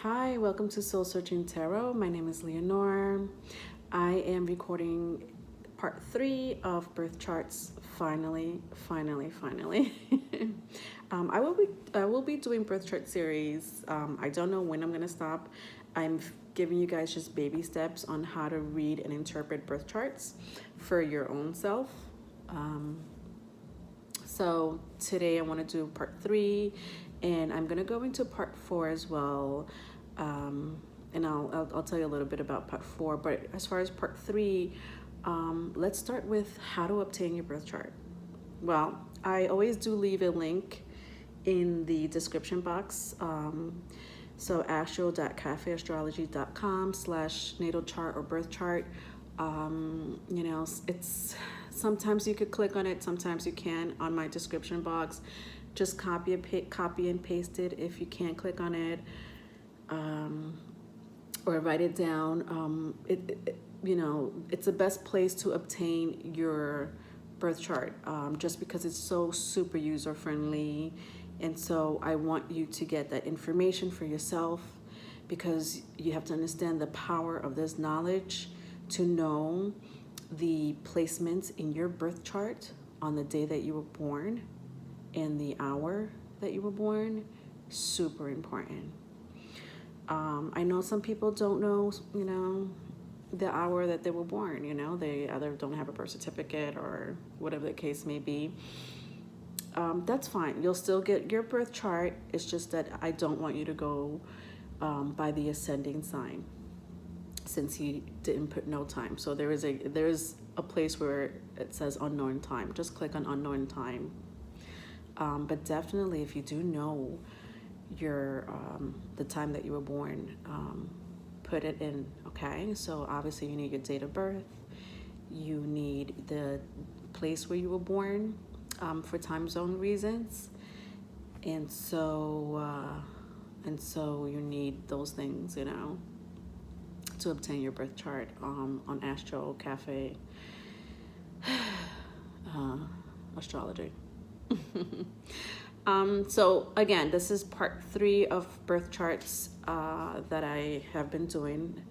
Hi, welcome to Soul Searching Tarot. My name is Leonore. I am recording part 3 of birth charts. Finally. I will be doing birth chart series. I don't know when I'm gonna stop. I'm giving you guys just baby steps on how to read and interpret birth charts for your own self. So today I want to do part 3, and I'm gonna go into part 4 as well. And I'll tell you a little bit about part 4. But as far as part 3, let's start with how to obtain your birth chart. Well, I always do leave a link in the description box. So astro.cafeastrology.com/natal chart or birth chart. It's sometimes you could click on it, sometimes you can on my description box. Just copy and paste it if you can't click on it, or write it down. It's the best place to obtain your birth chart, just because it's so super user friendly. And so I want you to get that information for yourself, because you have to understand the power of this knowledge to know the placements in your birth chart on the day that you were born and the hour that you were born. Super important. I know some people don't know, the hour that they were born. They either don't have a birth certificate or whatever the case may be. That's fine. You'll still get your birth chart. It's just that I don't want you to go by the ascending sign, since you didn't put no time. So there is a place where it says unknown time. Just click on unknown time. But definitely, if you do know your the time that you were born, put it in. Okay, so obviously you need your date of birth, you need the place where you were born, for time zone reasons, and so you need those things, to obtain your birth chart on Astro Cafe Astrology. So again, this is part 3 of birth charts that I have been doing.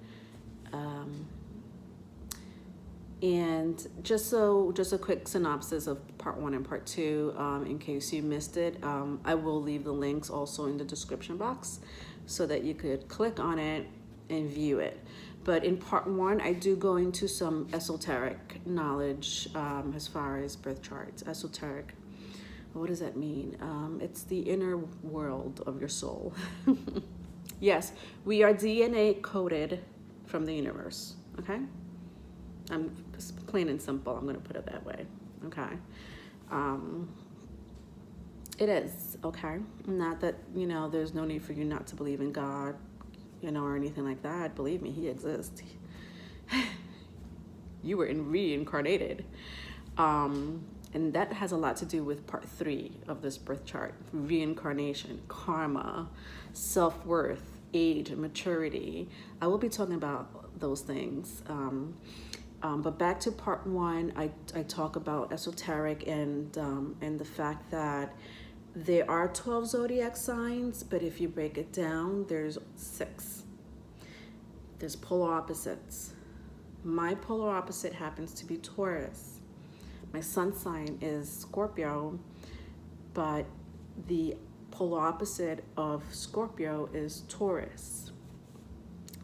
And just a quick synopsis of part 1 and part 2, in case you missed it. I will leave the links also in the description box so that you could click on it and view it. But in part 1, I do go into some esoteric knowledge as far as birth charts. Esoteric. What does that mean? It's the inner world of your soul. Yes, we are DNA coded from the universe. Okay? I'm plain and simple. I'm going to put it that way. Okay? It is. Okay? Not that, there's no need for you not to believe in God, or anything like that. Believe me, He exists. You were reincarnated. And that has a lot to do with part 3 of this birth chart: reincarnation, karma, self-worth, age, and maturity. I will be talking about those things. But back to part 1, I talk about esoteric and the fact that there are 12 zodiac signs, but if you break it down, there's 6. There's polar opposites. My polar opposite happens to be Taurus. My sun sign is Scorpio, but the polar opposite of Scorpio is Taurus.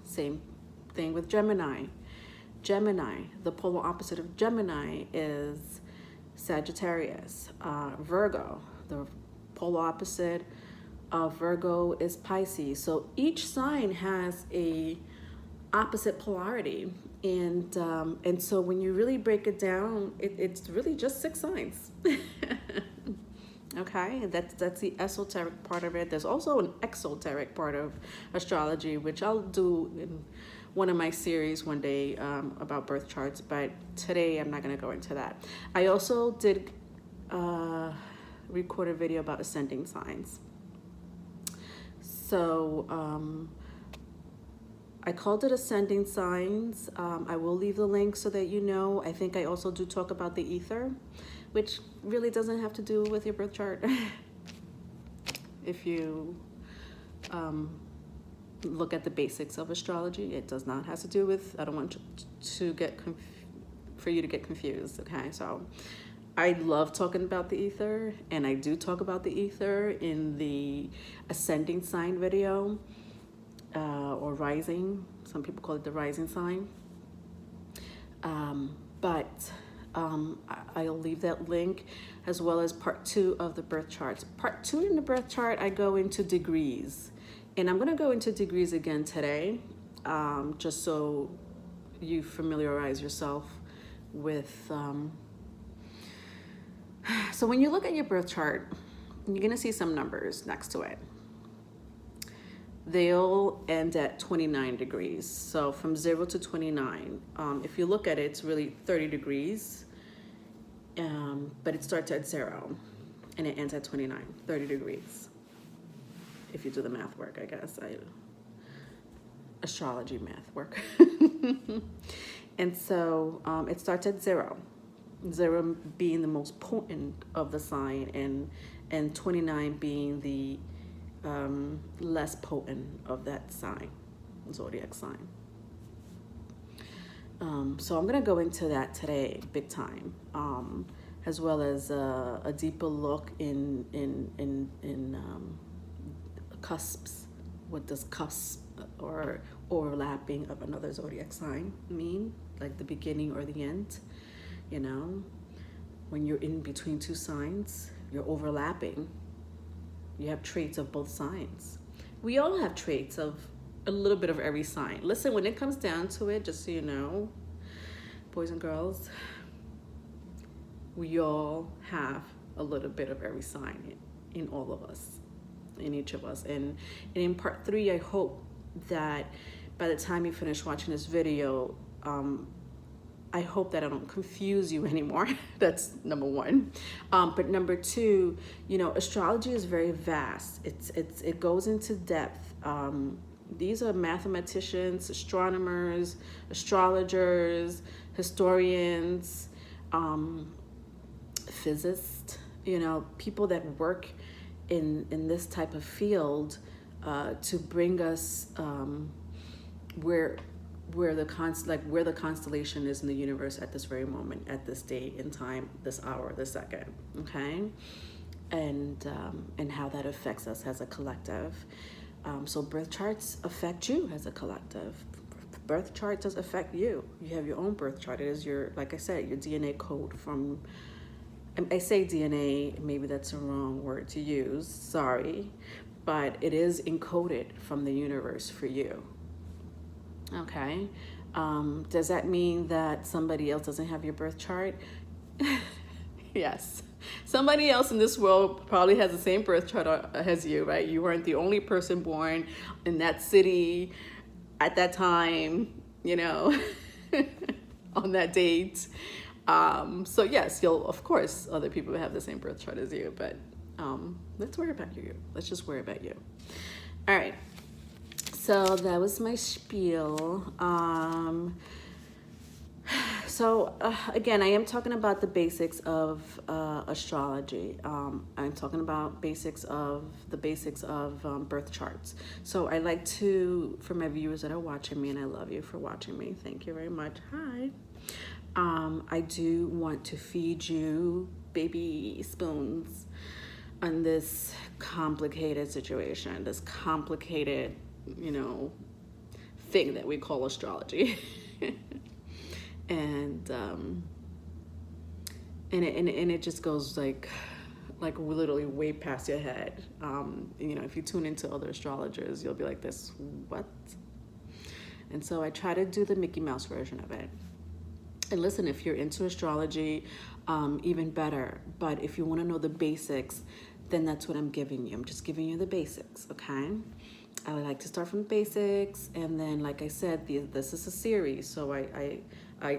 Same thing with Gemini. The polar opposite of Gemini is Sagittarius. Virgo, the polar opposite of Virgo is Pisces. So each sign has a opposite polarity. And so when you really break it down, it's really just 6 signs. Okay, that's the esoteric part of it. There's also an exoteric part of astrology, which I'll do in one of my series one day, about birth charts, but today I'm not going to go into that. I also did record a video about ascending signs. So I called it ascending signs. I will leave the link so that you know. I think I also do talk about the ether, which really doesn't have to do with your birth chart. If you look at the basics of astrology. It does not have to do with, I don't want for you to get confused, okay? So I love talking about the ether, and I do talk about the ether in the ascending sign video, or rising. Some people call it the rising sign. I'll leave that link, as well as part 2 of the birth charts. Part 2 in the birth chart, I go into degrees. And I'm going to go into degrees again today, just so you familiarize yourself with... So when you look at your birth chart, you're going to see some numbers next to it. They'll end at 29 degrees. So from 0 to 29. If you look at it, it's really 30 degrees. But it starts at 0 and it ends at 29, 30 degrees. If you do the math work, I guess. Astrology math work. And so it starts at 0. 0 being the most potent of the sign, and 29 being the less potent of that sign, zodiac sign. So I'm gonna go into that today, big time, as well as a deeper look in cusps. What does cusp or overlapping of another zodiac sign mean? Like the beginning or the end? You know, when you're in between two signs, you're overlapping. You have traits of both signs. We all have traits of a little bit of every sign. Listen, when it comes down to it, just so you know, boys and girls, we all have a little bit of every sign in all of us, in each of us. And in part 3, I hope that by the time you finish watching this video, I hope that I don't confuse you anymore. That's number 1. But number 2, you know, astrology is very vast. It goes into depth. These are mathematicians, astronomers, astrologers, historians, physicists, you know, people that work in this type of field to bring us where the constellation is in the universe at this very moment, at this date in time, this hour, this second, okay? And how that affects us as a collective. So birth charts affect you as a collective. Birth chart does affect you. You have your own birth chart. It is your, like I said, your DNA code from, I say DNA, maybe that's a wrong word to use, sorry, but it is encoded from the universe for you. Okay, does that mean that somebody else doesn't have your birth chart? Yes, somebody else in this world probably has the same birth chart as you, right? You weren't the only person born in that city at that time, you know, on that date. So yes, of course, other people have the same birth chart as you, but let's worry about you. Let's just worry about you. All right. So that was my spiel. Again, I am talking about the basics of astrology. I'm talking about the basics of birth charts. So I like to, for my viewers that are watching me, and I love you for watching me. Thank you very much. Hi. I do want to feed you baby spoons on this complicated situation, this complicated, you know, thing that we call astrology. and it just goes like literally way past your head. You know, if you tune into other astrologers, you'll be like, this, what? And so I try to do the Mickey Mouse version of it. And listen, if you're into astrology, even better. But if you want to know the basics, then that's what I'm giving you. I'm just giving you the basics, okay? I like to start from the basics, and then, like I said, this is a series, so I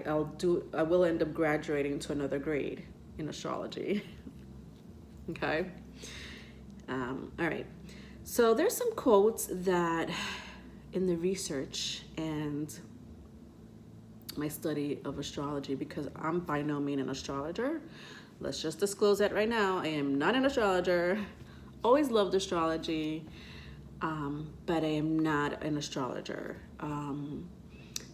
will end up graduating to another grade in astrology. Okay. All right. So there's some quotes that, in the research and my study of astrology, because I'm by no means an astrologer. Let's just disclose that right now. I am not an astrologer. Always loved astrology. but I am not an astrologer.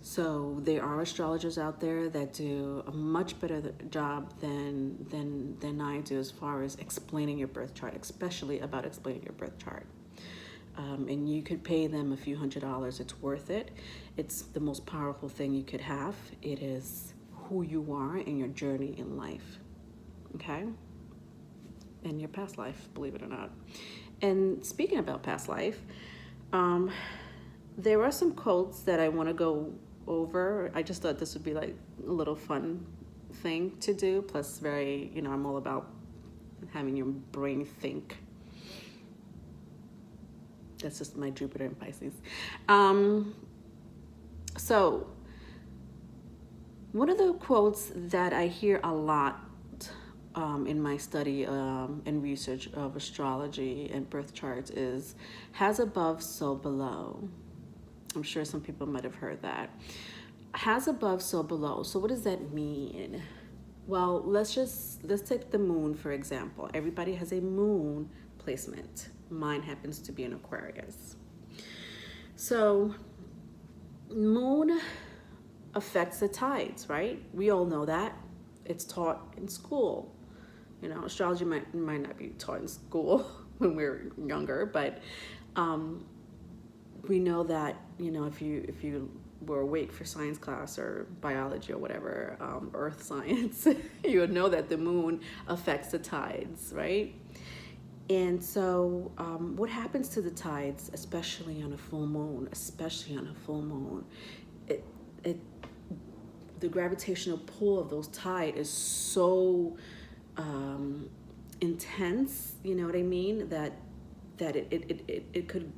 So there are astrologers out there that do a much better job than I do as far as explaining your birth chart, especially about explaining your birth chart. And you could pay them a few $100s. It's worth it. It's the most powerful thing you could have. It is who you are and your journey in life, okay? And your past life, believe it or not. And speaking about past life, there are some quotes that I want to go over. I just thought this would be like a little fun thing to do. Plus, very, I'm all about having your brain think. That's just my Jupiter in Pisces. So, one of the quotes that I hear a lot in my study and research of astrology and birth charts is, "Has above, so below." I'm sure some people might have heard that. Has above, so below. So what does that mean? Well, let's take the moon, for example. Everybody has a moon placement. Mine happens to be an Aquarius. So moon affects the tides, right? We all know that. It's taught in school. Astrology might not be taught in school when we're younger, but we know that, if you were awake for science class or biology or whatever, earth science, you would know that the moon affects the tides, right? And so what happens to the tides, especially on a full moon, the gravitational pull of those tides is so intense, you know what I mean, that it could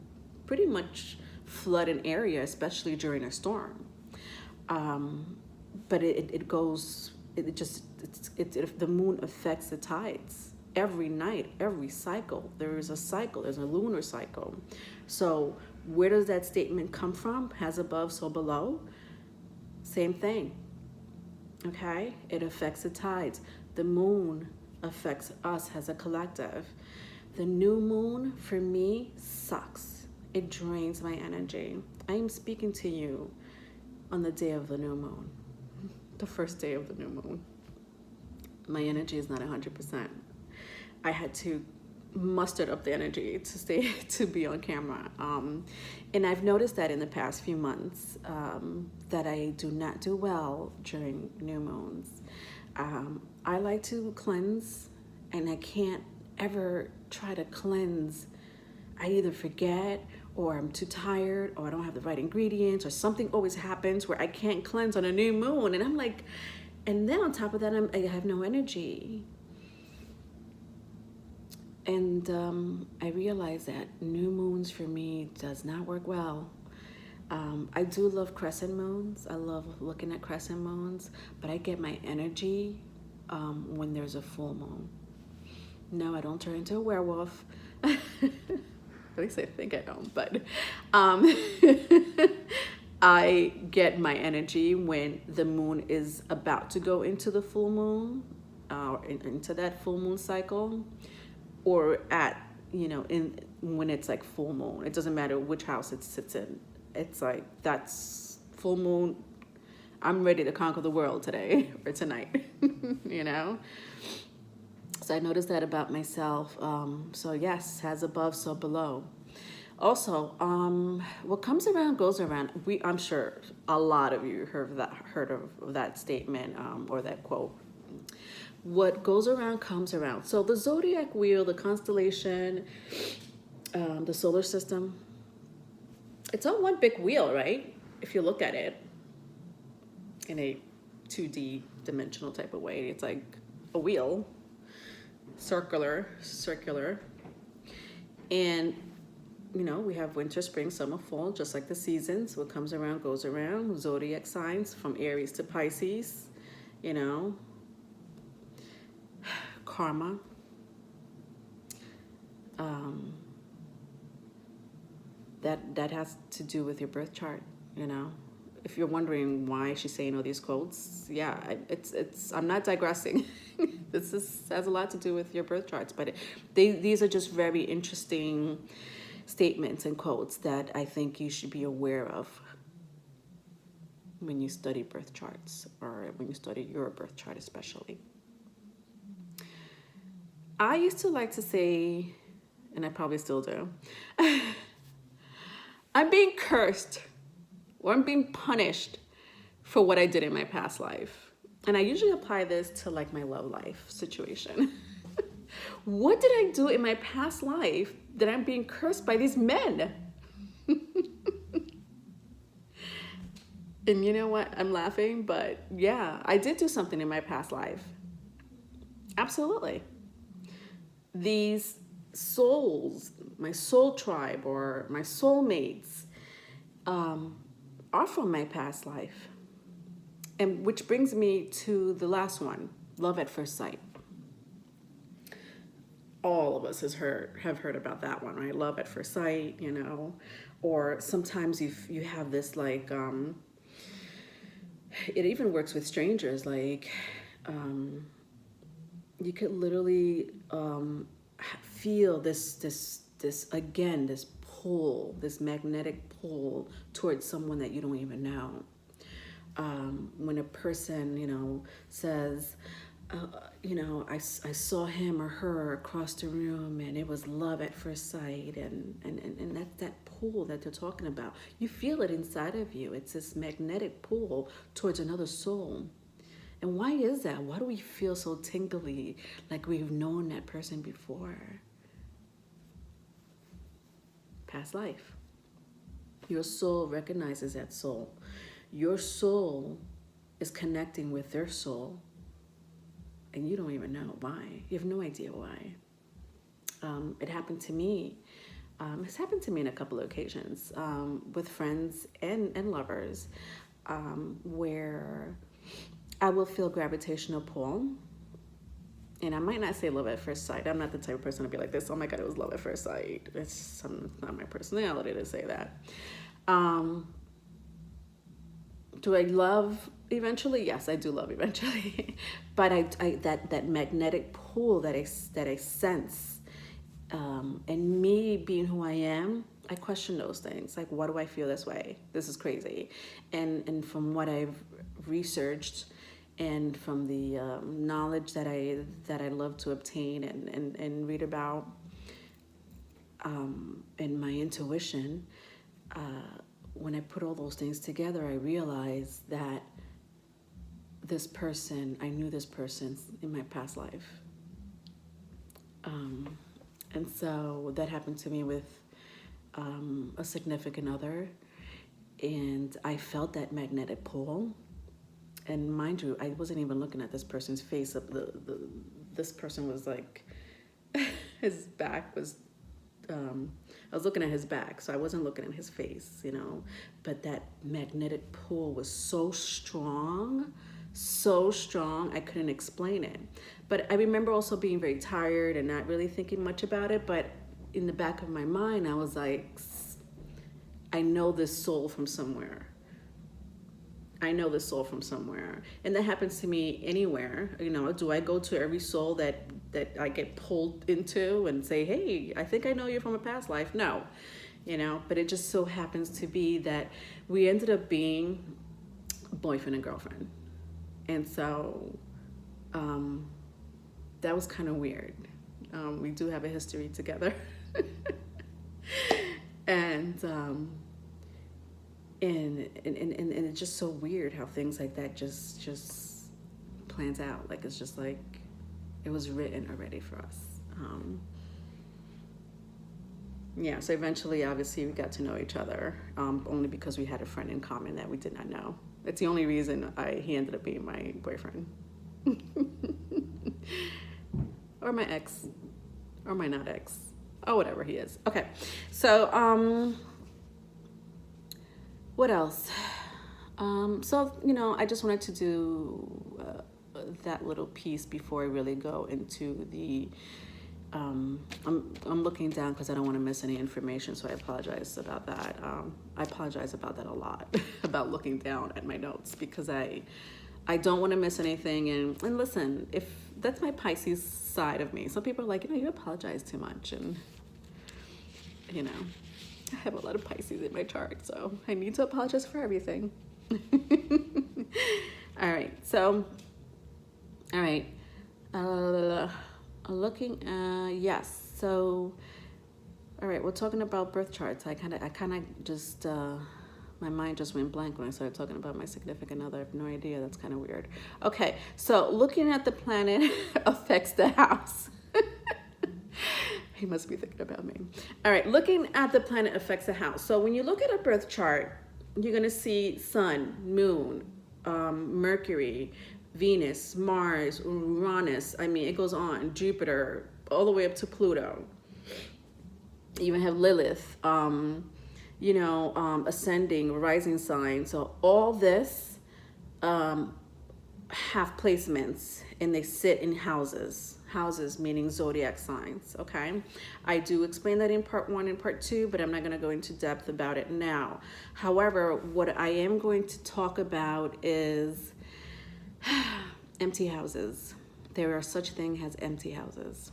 pretty much flood an area, especially during a storm. But the moon affects the tides every night, every cycle. There's a lunar cycle. So where does that statement come from? Has above, so below. Same thing. Okay, it affects the tides. The moon affects us as a collective. The new moon for me sucks. It drains my energy. I am speaking to you on the day of the new moon, the first day of the new moon. My energy is not 100%. I had to muster up the energy to be on camera. And I've noticed that in the past few months that I do not do well during new moons. I like to cleanse, and I can't ever try to cleanse. I either forget, or I'm too tired, or I don't have the right ingredients, or something always happens where I can't cleanse on a new moon. And I'm like, and then on top of that, I have no energy. And I realized that new moons for me does not work well. I do love crescent moons. I love looking at crescent moons, but I get my energy when there's a full moon. No, I don't turn into a werewolf. At least I think I don't, but I get my energy when the moon is about to go into the full moon, into that full moon cycle, or when it's like full moon. It doesn't matter which house it sits in. It's like, that's full moon. I'm ready to conquer the world today or tonight, So I noticed that about myself. So yes, has above, so below. Also, what comes around goes around. I'm sure a lot of you heard of that statement or that quote. What goes around comes around. So the zodiac wheel, the constellation, the solar system, it's on one big wheel, right? If you look at it in a 2D dimensional type of way, it's like a wheel, circular. And, we have winter, spring, summer, fall, just like the seasons. What comes around goes around. Zodiac signs from Aries to Pisces, karma. That has to do with your birth chart, If you're wondering why she's saying all these quotes, yeah, I'm not digressing. Has a lot to do with your birth charts, but these are just very interesting statements and quotes that I think you should be aware of when you study birth charts, or when you study your birth chart especially. I used to like to say, and I probably still do, I'm being cursed or I'm being punished for what I did in my past life. And I usually apply this to like my love life situation. What did I do in my past life that I'm being cursed by these men? And you know what? I'm laughing, but yeah, I did do something in my past life. Absolutely. These souls, my soul tribe or my soulmates, are from my past life. And which brings me to the last one, love at first sight. All of us have heard about that one, right? Love at first sight, you know, or sometimes you have this like, it even works with strangers. Like, you could literally feel this pull, this magnetic pull towards someone that you don't even know. When a person, you know, says, you know, I saw him or her across the room and it was love at first sight, and that's that pull that they're talking about. You feel it inside of you. It's this magnetic pull towards another soul. And why is that? Why do we feel so tingly, like we've known that person before? Past life. Your soul recognizes that soul. Your soul is connecting with their soul, and you don't even know why. You have no idea why. It happened to me. It's happened to me on a couple of occasions with friends and lovers, where I will feel gravitational pull. And I might not say love at first sight. I'm not the type of person to be like this, oh my God, it was love at first sight. It's not my personality to say that. Do I love eventually? Yes, I do love eventually. But that magnetic pull that I sense, and me being who I am, I question those things. Like, why do I feel this way? This is crazy. And from what I've researched, and from the knowledge that I love to obtain and read about, and my intuition, when I put all those things together, I realized that I knew this person in my past life. And so that happened to me with a significant other, and I felt that magnetic pull. And mind you, I wasn't even looking at this person's face. This person was like, his back was, I was looking at his back, so I wasn't looking at his face, you know. But that magnetic pull was so strong, I couldn't explain it. But I remember also being very tired and not really thinking much about it. But in the back of my mind, I was like, I know this soul from somewhere. And that happens to me anywhere. You know, do I go to every soul that I get pulled into and say, hey, I think I know you from a past life? No, you know, but it just so happens to be that we ended up being boyfriend and girlfriend. And so that was kind of weird. We do have a history together. And it's just so weird how things like that just plans out. Like, it's just like it was written already for us. Yeah, so eventually, obviously, we got to know each other, only because we had a friend in common that we did not know. It's the only reason he ended up being my boyfriend. Or my ex, or my not ex, or whatever he is. Okay, so what else? So, you know, I just wanted to do that little piece before I really go into the, I'm looking down because I don't want to miss any information, so I apologize about that. I apologize about that a lot, about looking down at my notes, because I don't want to miss anything. And listen, if that's my Pisces side of me, some people are like, you know, you apologize too much. And you know, I have a lot of Pisces in my chart, so I need to apologize for everything. All right, so, all right, looking at, yes, so, all right, we're talking about birth charts. I kind of just, my mind just went blank when I started talking about my significant other. I have no idea. That's kind of weird. Okay, so looking at the planet affects the house. He must be thinking about me. All right, looking at the planet affects the house. So when you look at a birth chart, you're going to see Sun, Moon, Mercury, Venus, Mars, Uranus. I mean, it goes on. Jupiter, all the way up to Pluto. You even have Lilith, ascending, rising sign. So all this have placements, and they sit in houses. Houses meaning zodiac signs, okay? I do explain that in part 1 and part 2, but I'm not going to go into depth about it now. However, what I am going to talk about is empty houses. There are such thing as empty houses.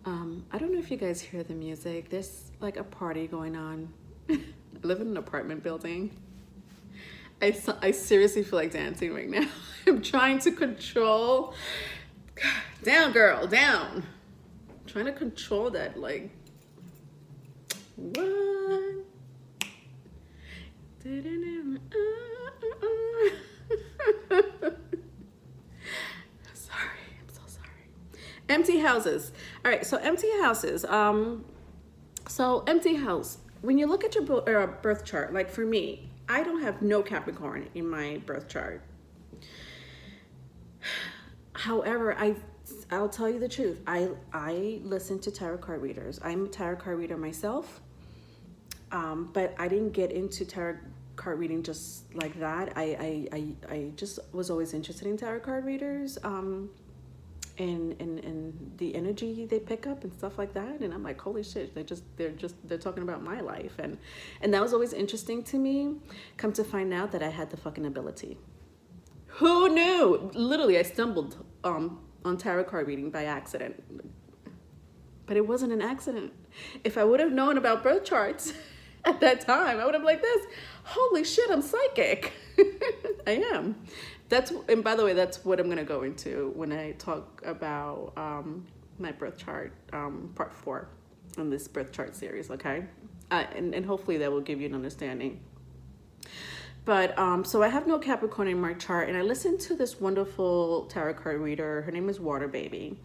I don't know if you guys hear the music. There's like a party going on. I live in an apartment building. I seriously feel like dancing right now. I'm trying to control. Down, girl, down. I'm trying to control that, like, what? Sorry, I'm so sorry. Empty houses. All right, so empty houses. So empty house. When you look at your birth chart, like for me, I don't have no Capricorn in my birth chart. However, I'll tell you the truth. I listen to tarot card readers. I'm a tarot card reader myself, but I didn't get into tarot card reading just like that. I just was always interested in tarot card readers, and the energy they pick up and stuff like that. And I'm like, holy shit, they're talking about my life, and that was always interesting to me. Come to find out that I had the fucking ability. Who knew? Literally, I stumbled on tarot card reading by accident. But it wasn't an accident. If I would have known about birth charts at that time, I would have like this. Holy shit, I'm psychic. I am. And by the way, that's what I'm going to go into when I talk about my birth chart, part 4 in this birth chart series, okay? And hopefully that will give you an understanding. But so I have no Capricorn in my chart, and I listened to this wonderful tarot card reader. Her name is Water Baby.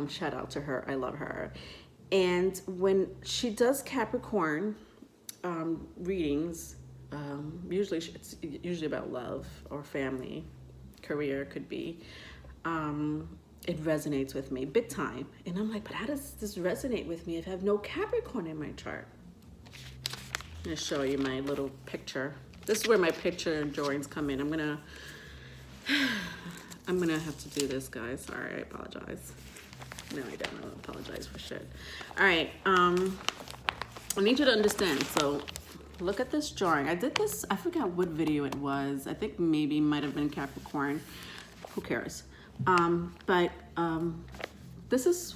Shout out to her. I love her. And when she does Capricorn readings, it's usually about love or family, career could be. It resonates with me big time. And I'm like, but how does this resonate with me if I have no Capricorn in my chart? I'm going to show you my little picture. This is where my picture drawings come in. I'm gonna have to do this, guys. Sorry, I apologize. No, I don't apologize for shit. All right, I need you to understand. So look at this drawing. I did this, I forgot what video it was. I think maybe might have been Capricorn. Who cares? But this is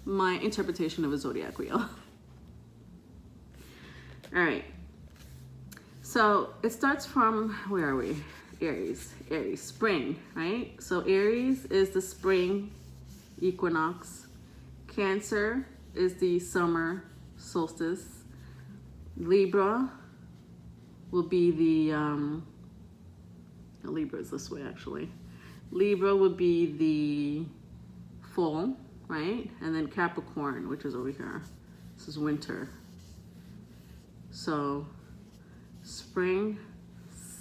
my interpretation of a zodiac wheel. All right. So it starts from, where are we? Aries, spring, right? So Aries is the spring equinox. Cancer is the summer solstice. Libra will be the, Libra is this way actually. Libra would be the fall, right? And then Capricorn, which is over here. This is winter. So spring,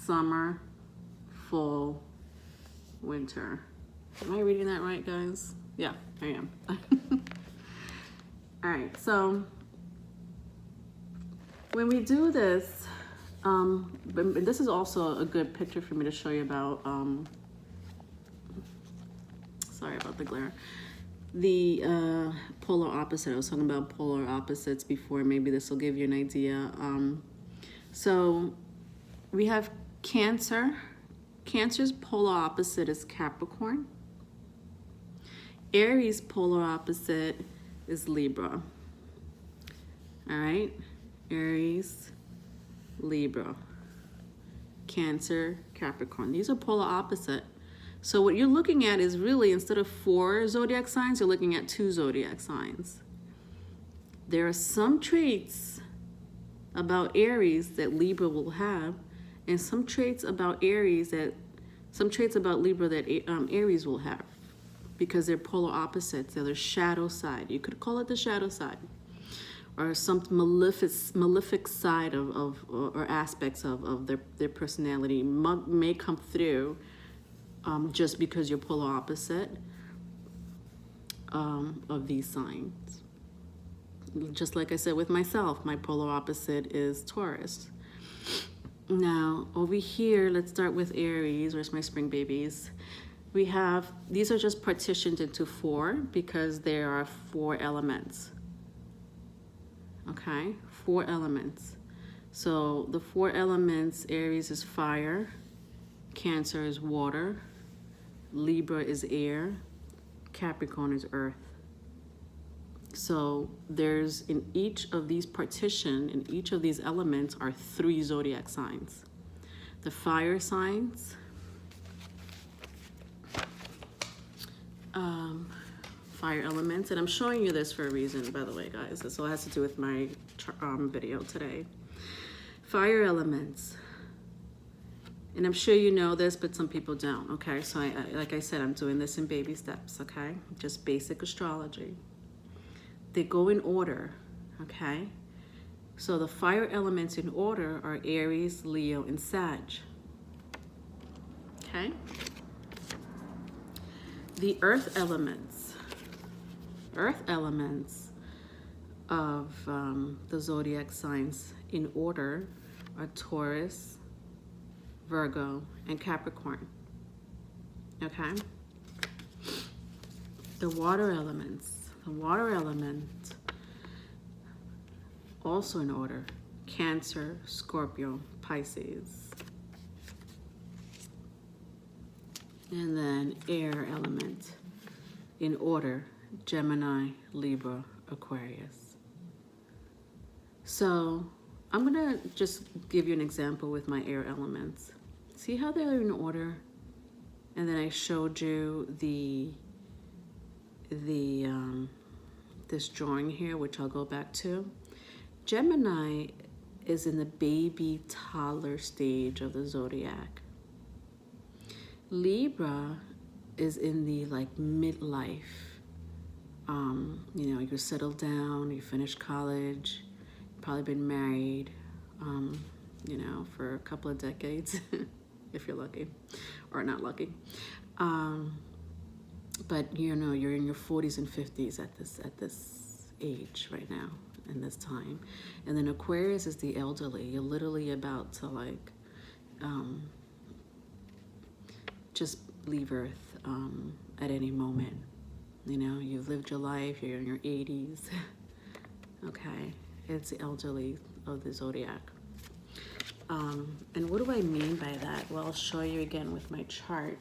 summer, fall, winter. Am I reading that right, guys? Yeah, I am. All right, so when we do this, this is also a good picture for me to show you about, sorry about the glare. The polar opposite. I was talking about polar opposites before. Maybe this will give you an idea. So we have Cancer. Cancer's polar opposite is Capricorn. Aries' polar opposite is Libra. All right, Aries, Libra, Cancer, Capricorn. These are polar opposite. So what you're looking at is really, instead of 4 zodiac signs, you're looking at 2 zodiac signs. There are some traits about Aries that Libra will have, and some traits about Libra that Aries will have, because they're polar opposites. They're the shadow side. You could call it the shadow side, or some malefic side or aspects of their personality may come through just because you're polar opposite of these signs. Just like I said with myself, my polar opposite is Taurus. Now, over here, let's start with Aries. Where's my spring babies? We have, these are just partitioned into 4 because there are 4 elements. Okay, 4 elements. So the 4 elements, Aries is fire, Cancer is water, Libra is air, Capricorn is earth. So there's, in each of these in each of these elements are 3 zodiac signs. The fire signs, fire elements, and I'm showing you this for a reason, by the way, guys. This all has to do with my video today. Fire elements. And I'm sure you know this, but some people don't, okay? So like I said, I'm doing this in baby steps, okay? Just basic astrology. They go in order, okay? So the fire elements in order are Aries, Leo, and Sag, okay? The earth elements of the zodiac signs in order are Taurus, Virgo, and Capricorn, okay? The water element, also in order, Cancer, Scorpio, Pisces. And then air element in order, Gemini, Libra, Aquarius. So I'm gonna just give you an example with my air elements. See how they're in order? And then I showed you this drawing here, which I'll go back to. Gemini is in the baby toddler stage of the zodiac. Libra is in the like midlife. You know, you're settled down, you finished college, probably been married, you know, for a couple of decades, if you're lucky, or not lucky. But you know, you're in your 40s and 50s at this age right now, in this time. And then Aquarius is the elderly. You're literally about to like just leave Earth at any moment. You know, you've lived your life, you're in your 80s. Okay, it's the elderly of the zodiac. And what do I mean by that? Well, I'll show you again with my chart.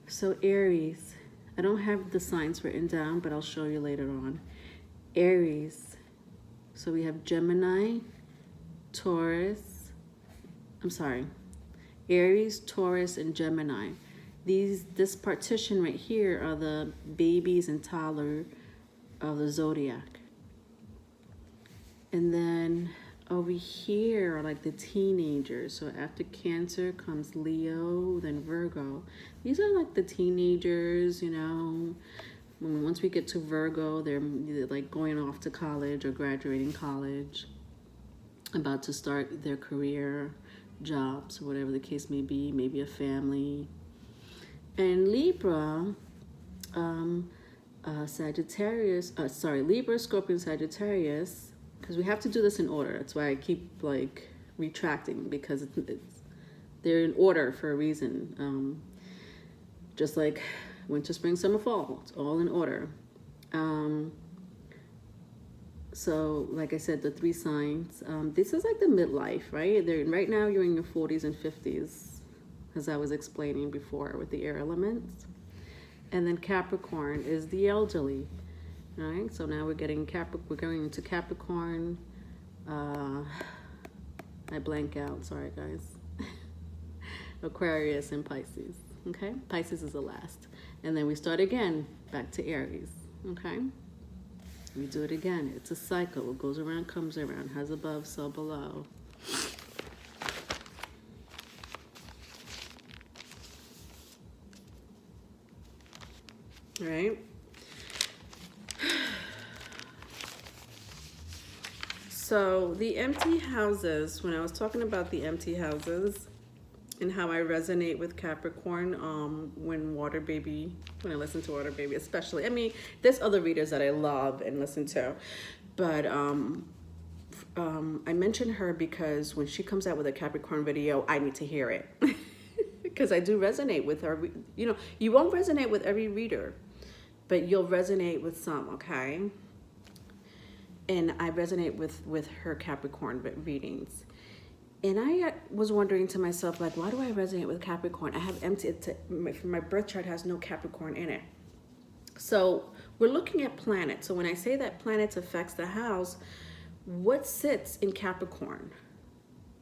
So Aries, I don't have the signs written down, but I'll show you later on. Aries, so we have Gemini, Taurus, Aries, Taurus, and Gemini. This partition right here are the babies and toddler of the zodiac. And then over here are like the teenagers. So after Cancer comes Leo, then Virgo. These are like the teenagers, you know. Once we get to Virgo, they're like going off to college or graduating college, about to start their career, jobs, whatever the case may be, maybe a family. And Libra, Libra, Scorpio, Sagittarius, because we have to do this in order. That's why I keep like retracting, because they're in order for a reason. Just like winter, spring, summer, fall, it's all in order. So like I said, the 3 signs, this is like the midlife, right? Right now you're in your 40s and 50s, as I was explaining before with the air elements. And then Capricorn is the elderly, All right, so now we're getting we're going into Capricorn. I blank out, sorry guys. Aquarius and Pisces, okay? Pisces is the last. And then we start again, back to Aries, okay? We do it again. It's a cycle. It goes around, comes around. Has above, so below. All right? So the empty houses, when I was talking about the empty houses and how I resonate with Capricorn when I listen to Water Baby especially. I mean, there's other readers that I love and listen to, but I mention her because when she comes out with a Capricorn video, I need to hear it. Because I do resonate with her. You know, you won't resonate with every reader, but you'll resonate with some, okay? And I resonate with her Capricorn readings. And I was wondering to myself, like, why do I resonate with Capricorn? I have my birth chart has no Capricorn in it. So we're looking at planets. So when I say that planets affects the house, what sits in Capricorn?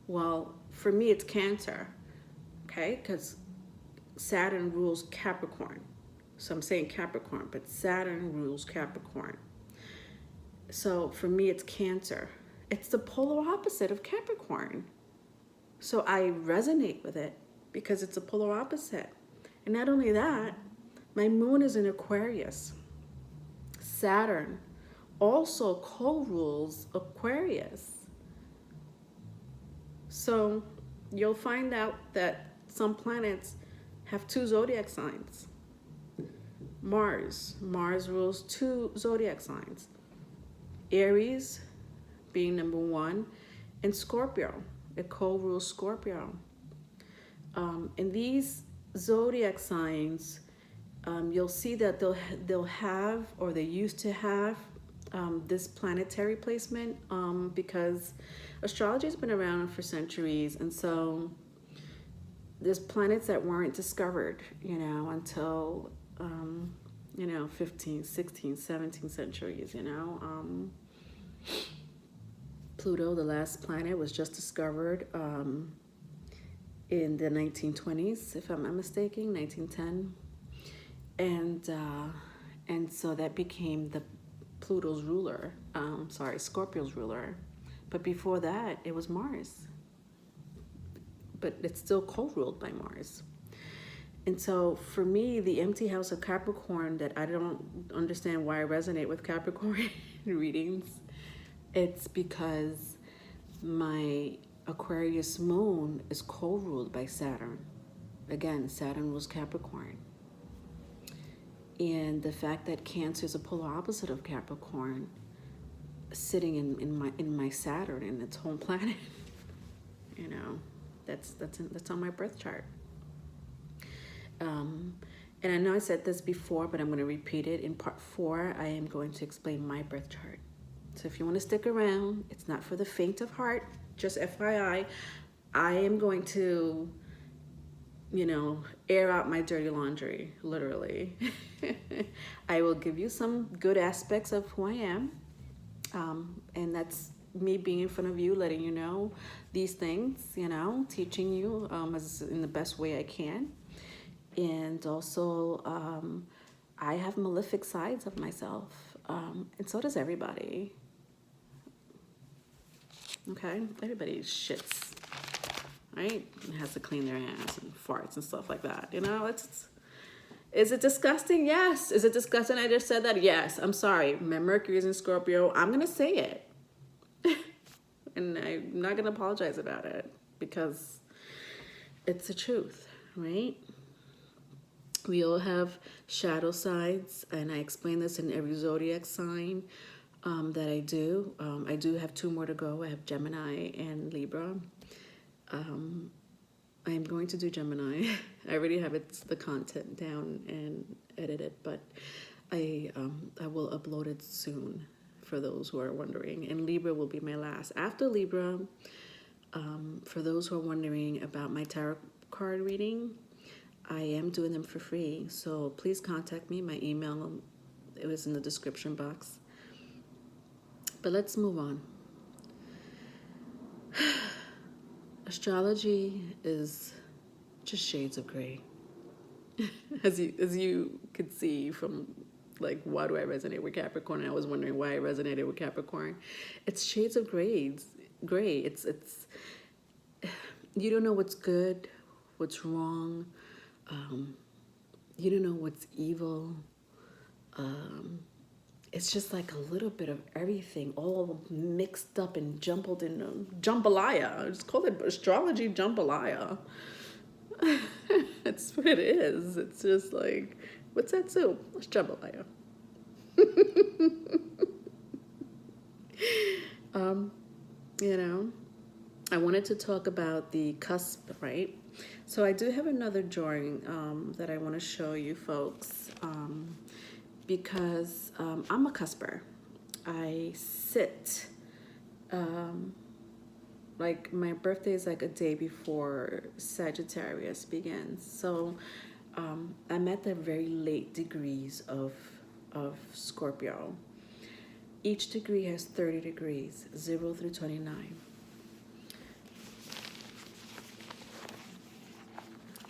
Well, for me, it's Cancer, okay? Because Saturn rules Capricorn. So I'm saying Capricorn, but Saturn rules Capricorn. So for me, it's Cancer. It's the polar opposite of Capricorn. So I resonate with it because it's a polar opposite. And not only that, my moon is in Aquarius. Saturn also co-rules Aquarius. So you'll find out that some planets have 2 zodiac signs. Mars rules 2 zodiac signs. Aries being number 1, and Scorpio. It co-rules Scorpio. In these zodiac signs, you'll see that they'll have, or they used to have, this planetary placement because astrology has been around for centuries, and so there's planets that weren't discovered, you know, until 15th, 16th, 17th centuries, you know. Pluto, the last planet, was just discovered in the 1920s, if I'm not mistaken, 1910. And so that became Pluto's ruler, Scorpio's ruler. But before that, it was Mars. But it's still co-ruled by Mars. And so for me, the empty house of Capricorn, that I don't understand why I resonate with Capricorn readings, it's because my Aquarius moon is co-ruled by Saturn. Again, Saturn rules Capricorn. And the fact that Cancer is a polar opposite of Capricorn, sitting in my Saturn, in its home planet, you know, that's on my birth chart. And I know I said this before, but I'm going to repeat it. In part 4, I am going to explain my birth chart. So if you want to stick around, it's not for the faint of heart, just FYI. I am going to, you know, air out my dirty laundry, literally. I will give you some good aspects of who I am. And that's me being in front of you, letting you know these things, you know, teaching you as in the best way I can. And also, I have malefic sides of myself, and so does everybody. Okay, everybody shits, right? And has to clean their ass and farts and stuff like that. You know, is it disgusting? Yes. Is it disgusting? I just said that. Yes. I'm sorry. My Mercury is in Scorpio. I'm gonna say it, and I'm not gonna apologize about it because it's the truth, right? We all have shadow sides, and I explain this in every zodiac sign that I do. I do have 2 more to go. I have Gemini and Libra. I'm going to do Gemini. I already have the content down and edited, but I will upload it soon for those who are wondering. And Libra will be my last. After Libra, for those who are wondering about my tarot card reading, I am doing them for free, so please contact me. My email It was in the description box. But let's move on. Astrology is just shades of gray. As you could see from, like, why do I resonate with Capricorn? And I was wondering why I resonated with Capricorn. It's shades of gray. It's you don't know what's good, what's wrong. You don't know what's evil. It's just like a little bit of everything, all mixed up and jumbled in jambalaya. I just call it astrology jambalaya. That's what it is. It's just like, what's that soup? It's jambalaya. You know, I wanted to talk about the cusp, right? So I do have another drawing that I want to show you folks because I'm a cusper. I sit, like my birthday is like a day before Sagittarius begins. So I'm at the very late degrees of Scorpio. Each degree has 30 degrees, 0 through 29.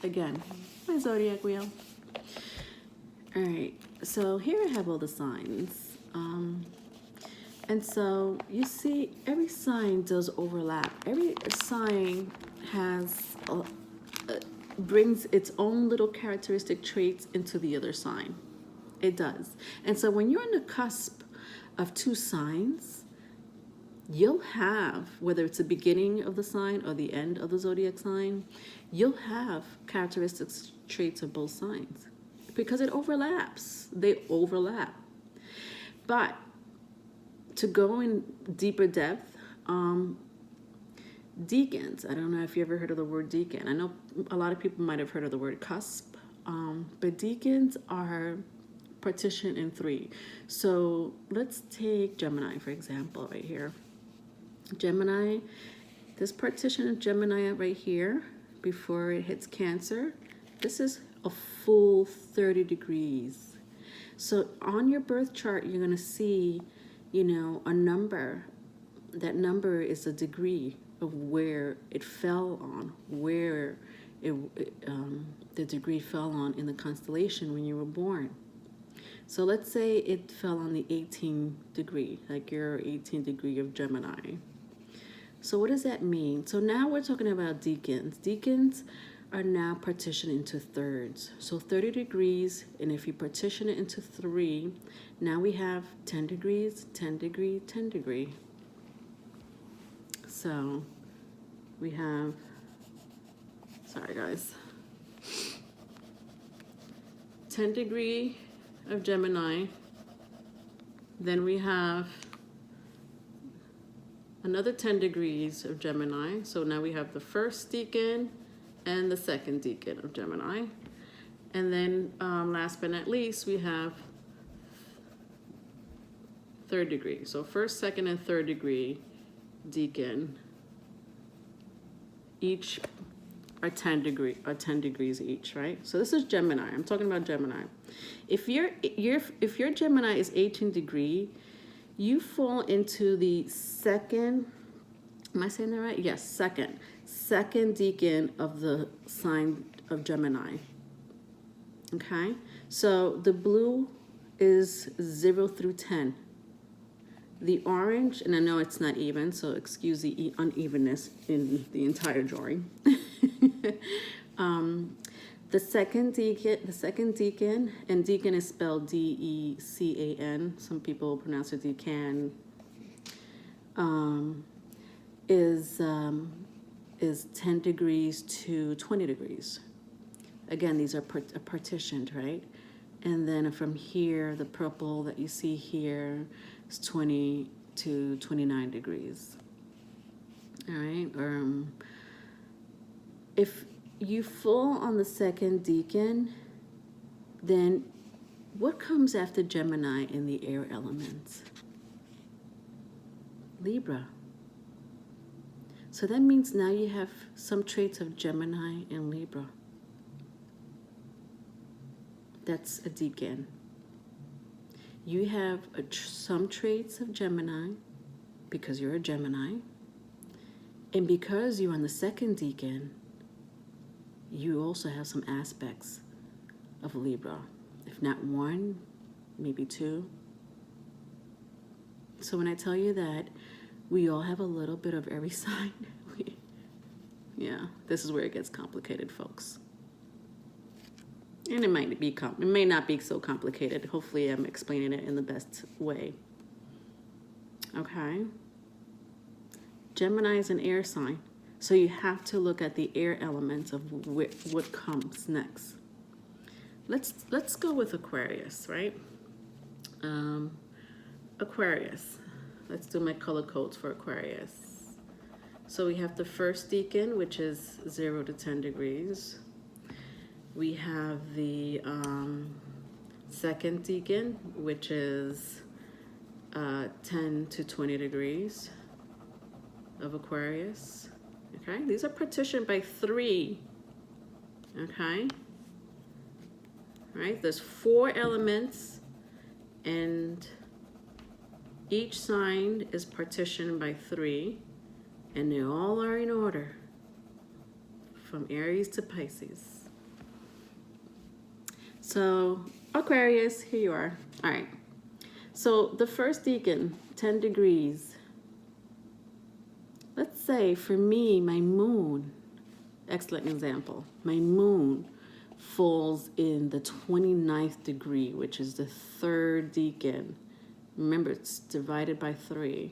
Again, my zodiac wheel. All right, so here I have all the signs. And so you see every sign does overlap. Every sign has brings its own little characteristic traits into the other sign. It does. And so when you're on the cusp of two signs, you'll have, whether it's the beginning of the sign or the end of the zodiac sign, you'll have characteristic traits of both signs because it overlaps. They overlap. But to go in deeper depth, decans, I don't know if you ever heard of the word decan. I know a lot of people might have heard of the word cusp, but decans are partitioned in three. So let's take Gemini, for example, right here. Gemini, this partition of Gemini right here, before it hits Cancer, this is a full 30 degrees. So on your birth chart, you're going to see, you know, a number. That number is a degree of where it fell on, where the degree fell on in the constellation when you were born. So let's say it fell on the 18th degree, like your 18th degree of Gemini. So what does that mean? So now we're talking about decans. Decans are now partitioned into thirds. So 30 degrees, and if you partition it into three, now we have 10 degrees, 10 degree, 10 degree. So we have, sorry guys, 10 degree of Gemini. Then we have another 10 degrees of Gemini. So now we have the first decan and the second decan of Gemini. And then last but not least, we have third degree. So first, second, and third degree decan, each are 10 degrees each, right? So this is Gemini. I'm talking about Gemini. If your Gemini is 18 degree, you fall into the second, am I saying that right? Yes, second decan of the sign of Gemini. Okay, so the blue is 0 through 10. The orange, and I know it's not even, so excuse the unevenness in the entire drawing. The second decan, and decan is spelled D-E-C-A-N. Some people pronounce it decan. Is 10 degrees to 20 degrees. Again, these are partitioned, right? And then from here, the purple that you see here is 20 to 29 degrees. All right. If you fall on the second decan, then what comes after Gemini in the air elements? Libra. So that means now you have some traits of Gemini and Libra. That's a decan. you have some traits of Gemini because you're a Gemini. And because you're on the second decan, you also have some aspects of Libra. If not one, maybe two. So when I tell you that we all have a little bit of every sign, yeah, this is where it gets complicated, folks. And it may not be so complicated. Hopefully I'm explaining it in the best way. Okay. Gemini is an air sign. So you have to look at the air elements of what comes next. Let's go with Aquarius, right? Aquarius. Let's do my color codes for Aquarius. So we have the first decan, which is 0 to 10 degrees. We have the second decan, which is 10 to 20 degrees of Aquarius. Okay, these are partitioned by 3. Okay, right, there's 4 elements, and each sign is partitioned by 3, and they all are in order from Aries to Pisces. So Aquarius, here you are. All right, so the first decan, 10 degrees. Let's say for me, my moon, excellent example, my moon falls in the 29th degree, which is the third decan. Remember, it's divided by 3,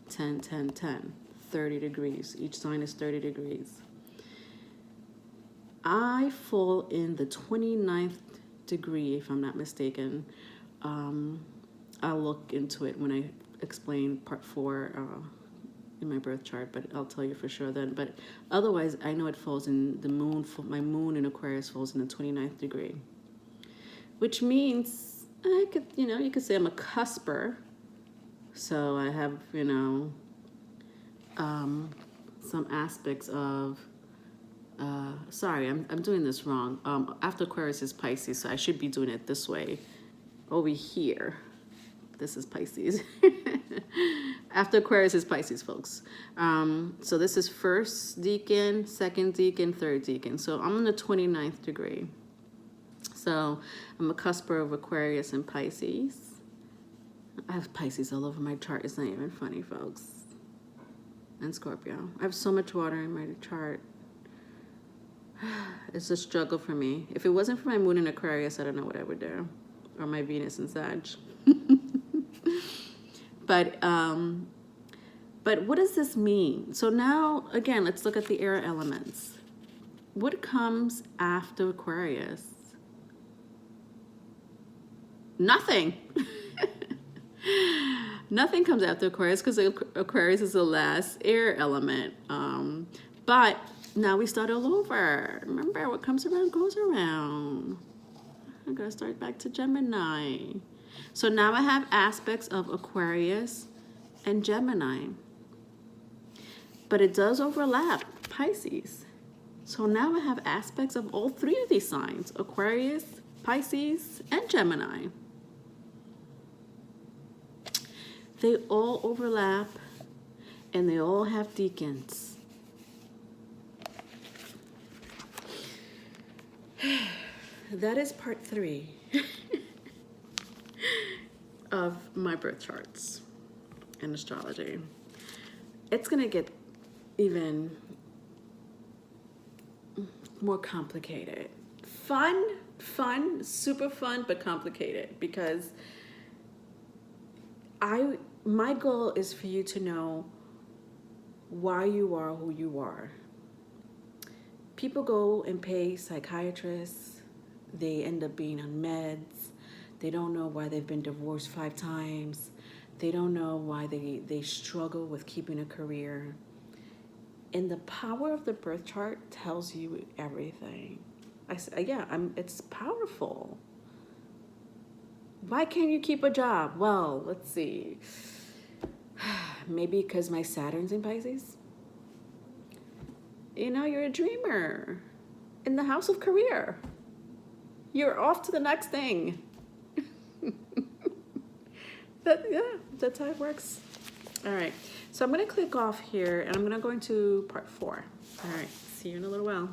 10, 10, 10, 30 degrees. Each sign is 30 degrees. I fall in the 29th degree, if I'm not mistaken. I'll look into it when I explain part 4 in my birth chart, but I'll tell you for sure then. But otherwise, I know it falls in the moon. My moon in Aquarius falls in the 29th degree, which means I could, you could say I'm a cusper. So I have, some aspects of. Sorry, I'm doing this wrong. After Aquarius is Pisces, so I should be doing it this way. Over here, this is Pisces. After Aquarius is Pisces, folks. So this is first decan, second decan, third decan. So I'm in the 29th degree. So I'm a cusper of Aquarius and Pisces. I have Pisces all over my chart. It's not even funny, folks. And Scorpio. I have so much water in my chart. It's a struggle for me. If it wasn't for my moon in Aquarius, I don't know what I would do. Or my Venus in Sag. But what does this mean? So now, again, let's look at the air elements. What comes after Aquarius? Nothing. Nothing comes after Aquarius because Aquarius is the last air element. But now we start all over. Remember, what comes around goes around. I'm going to start back to Gemini. So now I have aspects of Aquarius and Gemini. But it does overlap Pisces. So now I have aspects of all 3 of these signs, Aquarius, Pisces, and Gemini. They all overlap, and they all have decans. That is part 3 of my birth charts and astrology. It's going to get even more complicated. Fun, super fun, but complicated, because my goal is for you to know why you are who you are. People go and pay psychiatrists. They end up being on meds. They don't know why they've been divorced 5 times. They don't know why they struggle with keeping a career. And the power of the birth chart tells you everything. It's powerful. Why can't you keep a job? Well, let's see. Maybe because my Saturn's in Pisces. You're a dreamer in the house of career. You're off to the next thing. Yeah, that's how it works. All right, so I'm gonna click off here and I'm gonna go into part 4. All right, see you in a little while.